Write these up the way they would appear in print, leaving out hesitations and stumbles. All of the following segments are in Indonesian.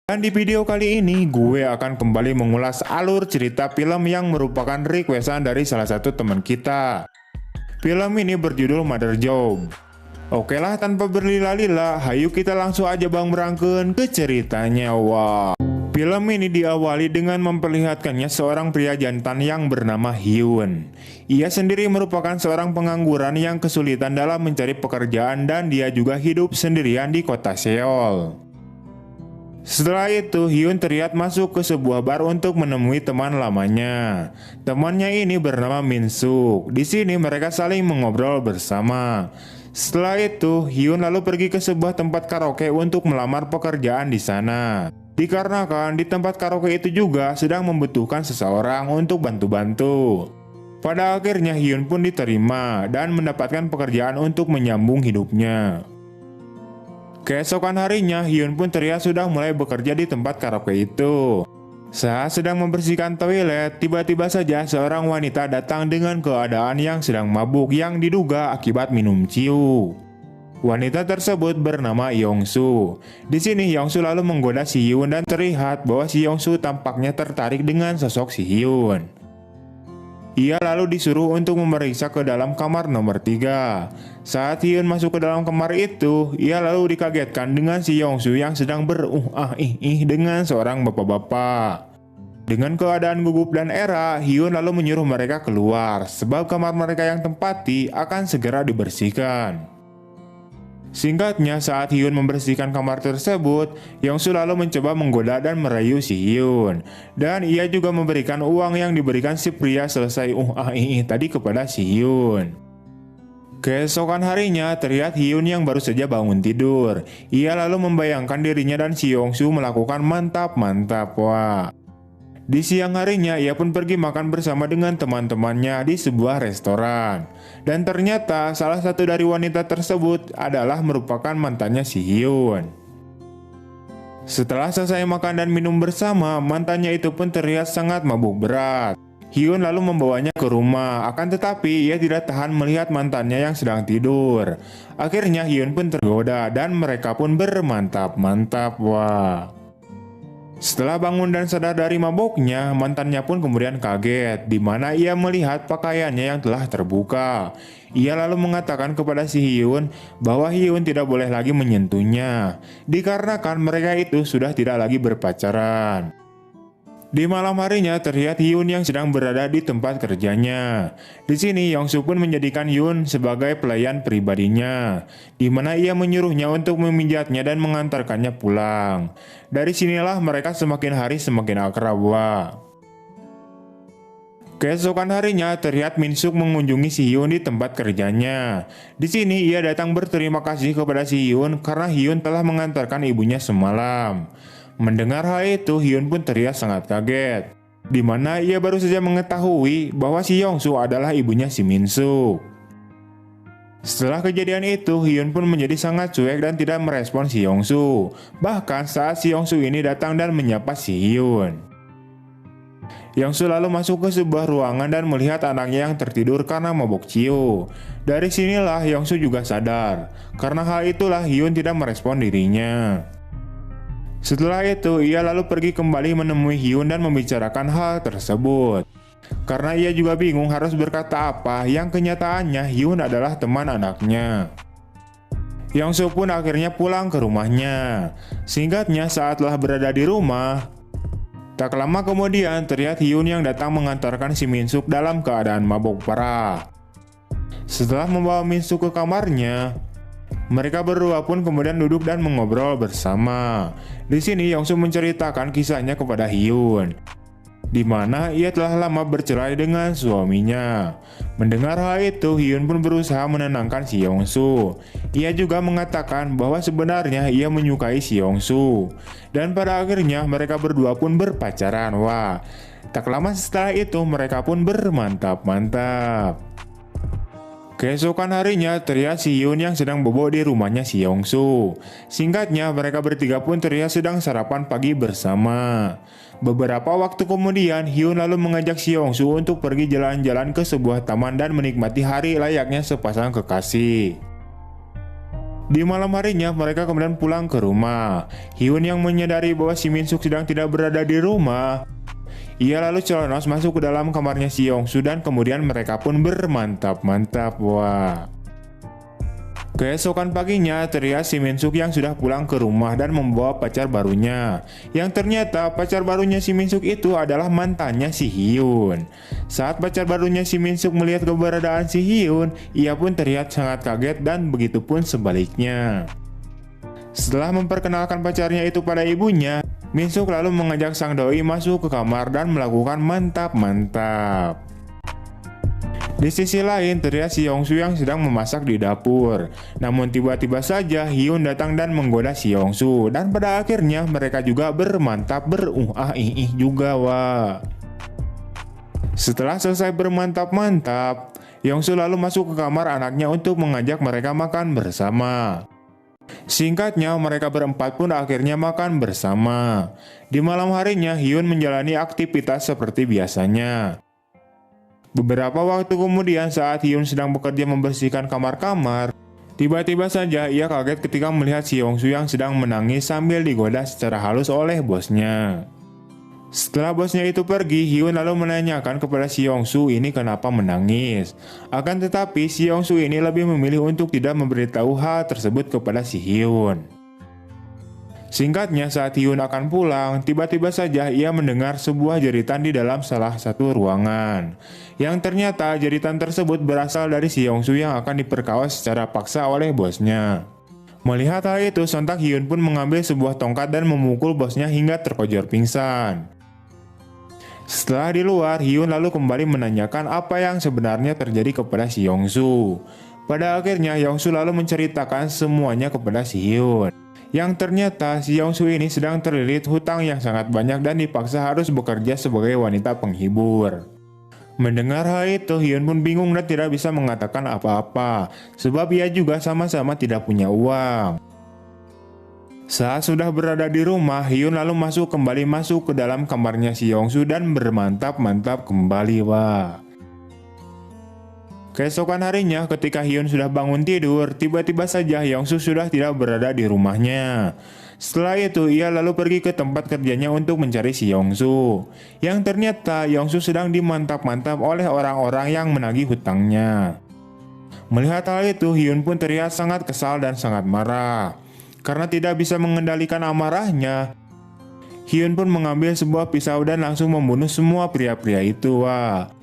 Dan di video kali ini gue akan kembali mengulas alur cerita film yang merupakan requestan dari salah satu teman kita. Film ini berjudul Mother Job. Oke lah, tanpa berlila-lila, hayu kita langsung aja berangkeun ke ceritanya. Wah. Film ini diawali dengan memperlihatkannya seorang pria jantan yang bernama Hyun. Ia sendiri merupakan seorang pengangguran yang kesulitan dalam mencari pekerjaan dan dia juga hidup sendirian di kota Seoul. Setelah itu, Hyun terlihat masuk ke sebuah bar untuk menemui teman lamanya. Temannya ini bernama Min Suk. Di sini mereka saling mengobrol bersama. Setelah itu, Hyun lalu pergi ke sebuah tempat karaoke untuk melamar pekerjaan di sana. Dikarenakan di tempat karaoke itu juga sedang membutuhkan seseorang untuk bantu-bantu. Pada akhirnya Hyun pun diterima dan mendapatkan pekerjaan untuk menyambung hidupnya. Keesokan harinya, Hyun pun terlihat sudah mulai bekerja di tempat karaoke itu. Saat sedang membersihkan toilet, tiba-tiba saja seorang wanita datang dengan keadaan yang sedang mabuk yang diduga akibat minum ciu. Wanita tersebut bernama Yongsu. Di sini Yongsu lalu menggoda si Hyun dan terlihat bahwa si Yongsu tampaknya tertarik dengan sosok si Hyun. Ia lalu disuruh untuk memeriksa ke dalam kamar nomor 3. Saat Hyun masuk ke dalam kamar itu, ia lalu dikagetkan dengan si Yongsu yang sedang dengan seorang bapak-bapak. Dengan keadaan gugup dan era, Hyun lalu menyuruh mereka keluar, sebab kamar mereka yang tempati akan segera dibersihkan. Singkatnya, saat Hyun membersihkan kamar tersebut, Yongsu lalu mencoba menggoda dan merayu si Hyun. Dan ia juga memberikan uang yang diberikan si pria selesai tadi kepada si Hyun. Keesokan harinya, terlihat Hyun yang baru saja bangun tidur. Ia lalu membayangkan dirinya dan si Yongsu melakukan mantap-mantap. Wah. Di siang harinya, ia pun pergi makan bersama dengan teman-temannya di sebuah restoran. Dan ternyata salah satu dari wanita tersebut adalah merupakan mantannya si Hyun. Setelah selesai makan dan minum bersama, mantannya itu pun terlihat sangat mabuk berat. Hyun lalu membawanya ke rumah, akan tetapi ia tidak tahan melihat mantannya yang sedang tidur. Akhirnya Hyun pun tergoda dan mereka pun bermantap-mantap. Wah. Setelah bangun dan sadar dari maboknya, mantannya pun kemudian kaget, di mana ia melihat pakaiannya yang telah terbuka. Ia lalu mengatakan kepada si Hyun bahwa Hyun tidak boleh lagi menyentuhnya, dikarenakan mereka itu sudah tidak lagi berpacaran. Di malam harinya terlihat Hyun yang sedang berada di tempat kerjanya. Di sini Yongsu pun menjadikan Hyun sebagai pelayan pribadinya, di mana ia menyuruhnya untuk memijatnya dan mengantarkannya pulang. Dari sinilah mereka semakin hari semakin akrab. Keesokan harinya terlihat Min Suk mengunjungi si Hyun di tempat kerjanya. Di sini ia datang berterima kasih kepada si Hyun karena Hyun telah mengantarkan ibunya semalam. Mendengar hal itu, Hyun pun terlihat sangat kaget, di mana ia baru saja mengetahui bahwa si Yongsu adalah ibunya si Min Suk. Setelah kejadian itu, Hyun pun menjadi sangat cuek dan tidak merespon si Yongsu. Bahkan saat si Yongsu ini datang dan menyapa si Hyun, Yongsu lalu masuk ke sebuah ruangan dan melihat anaknya yang tertidur karena mabuk ciu. Dari sinilah Yongsu juga sadar, karena hal itulah Hyun tidak merespon dirinya. Setelah itu, ia lalu pergi kembali menemui Hyun dan membicarakan hal tersebut. Karena ia juga bingung harus berkata apa, yang kenyataannya Hyun adalah teman anaknya. Yongsu pun akhirnya pulang ke rumahnya. Singkatnya, saat telah berada di rumah, tak lama kemudian terlihat Hyun yang datang mengantarkan si Min Suk dalam keadaan mabuk parah. Setelah membawa Min Suk ke kamarnya, mereka berdua pun kemudian duduk dan mengobrol bersama. Di sini Yongsu menceritakan kisahnya kepada Hyun, di mana ia telah lama bercerai dengan suaminya. Mendengar hal itu, Hyun pun berusaha menenangkan si Yongsu. Ia juga mengatakan bahwa sebenarnya ia menyukai si Yongsu. Dan pada akhirnya mereka berdua pun berpacaran. Wah, tak lama setelah itu mereka pun bermantap-mantap. Keesokan harinya terlihat si Hyun yang sedang bobo di rumahnya si Yongsu. Singkatnya, mereka bertiga pun terlihat sedang sarapan pagi bersama. Beberapa waktu kemudian, Hyun lalu mengajak si Yongsu untuk pergi jalan-jalan ke sebuah taman dan menikmati hari layaknya sepasang kekasih. Di malam harinya, mereka kemudian pulang ke rumah. Hyun yang menyadari bahwa si Min Suk sedang tidak berada di rumah, ia lalu celonos masuk ke dalam kamarnya si Yongsu dan kemudian mereka pun bermantap-mantap. Wah. Keesokan paginya, terlihat si Min Suk yang sudah pulang ke rumah dan membawa pacar barunya. Yang ternyata pacar barunya si Min Suk itu adalah mantannya si Hyun. Saat pacar barunya si Min Suk melihat keberadaan si Hyun, ia pun terlihat sangat kaget dan begitu pun sebaliknya. Setelah memperkenalkan pacarnya itu pada ibunya, Min Suk lalu mengajak sang doi masuk ke kamar dan melakukan mantap-mantap. Di sisi lain, terlihat si Yongsu yang sedang memasak di dapur. Namun tiba-tiba saja Hyun datang dan menggoda si Yongsu, dan pada akhirnya mereka juga bermantap juga. Wah. Setelah selesai bermantap-mantap, Yongsu lalu masuk ke kamar anaknya untuk mengajak mereka makan bersama. Singkatnya, mereka berempat pun akhirnya makan bersama. Di malam harinya, Hyun menjalani aktivitas seperti biasanya. Beberapa waktu kemudian, saat Hyun sedang bekerja membersihkan kamar-kamar, tiba-tiba saja ia kaget ketika melihat si Yongsu yang sedang menangis sambil digoda secara halus oleh bosnya. Setelah bosnya itu pergi, Hyun lalu menanyakan kepada si Yongsu ini kenapa menangis. Akan tetapi si Yongsu ini lebih memilih untuk tidak memberitahu hal tersebut kepada si Hyun. Singkatnya, saat Hyun akan pulang, tiba-tiba saja ia mendengar sebuah jeritan di dalam salah satu ruangan. Yang ternyata jeritan tersebut berasal dari si Yongsu yang akan diperkaos secara paksa oleh bosnya. Melihat hal itu, sontak Hyun pun mengambil sebuah tongkat dan memukul bosnya hingga terkojor pingsan. Setelah di luar, Hyun lalu kembali menanyakan apa yang sebenarnya terjadi kepada si Yongsu. Pada akhirnya, Yongsu lalu menceritakan semuanya kepada si Hyun. Yang ternyata si Yongsu ini sedang terlilit hutang yang sangat banyak dan dipaksa harus bekerja sebagai wanita penghibur. Mendengar hal itu, Hyun pun bingung dan tidak bisa mengatakan apa-apa, sebab ia juga sama-sama tidak punya uang. Saat sudah berada di rumah, Hyun lalu kembali masuk ke dalam kamarnya si Yongsu dan bermantap-mantap kembali. Wah. Keesokan harinya, ketika Hyun sudah bangun tidur, tiba-tiba saja Yongsu sudah tidak berada di rumahnya. Setelah itu, ia lalu pergi ke tempat kerjanya untuk mencari si Yongsu. Yang ternyata Yongsu sedang dimantap-mantap oleh orang-orang yang menagih hutangnya. Melihat hal itu, Hyun pun terlihat sangat kesal dan sangat marah. Karena tidak bisa mengendalikan amarahnya, Hyun pun mengambil sebuah pisau dan langsung membunuh semua pria-pria itu. Wah.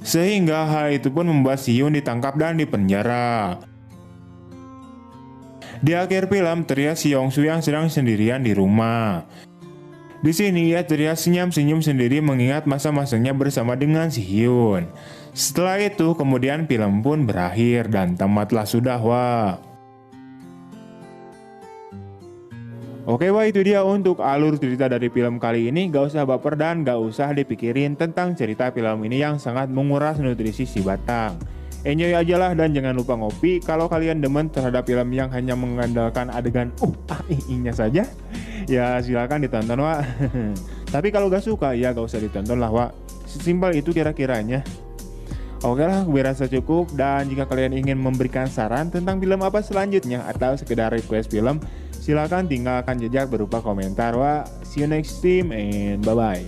Sehingga hal itu pun membuat si Hyun ditangkap dan dipenjara. Di akhir film, terlihat si Yongsu yang sedang sendirian di rumah. Di sini ia terlihat senyum-senyum sendiri mengingat masa-masanya bersama dengan si Hyun. Setelah itu, kemudian film pun berakhir dan tamatlah sudah. Wah. Oke, wah itu dia untuk alur cerita dari film kali ini. Gak usah baper dan gak usah dipikirin tentang cerita film ini yang sangat menguras nutrisi si batang. Enjoy aja lah dan jangan lupa ngopi. Kalau kalian demen terhadap film yang hanya mengandalkan adegan nya saja, ya silakan ditonton, wah. Tapi kalau gak suka, ya gak usah ditonton lah, wah. Sesimpel itu kira-kiranya. Oke lah, gue rasa cukup. Dan jika kalian ingin memberikan saran tentang film apa selanjutnya atau sekedar request film, silakan tinggalkan jejak berupa komentar. Wah, see you next time and bye-bye.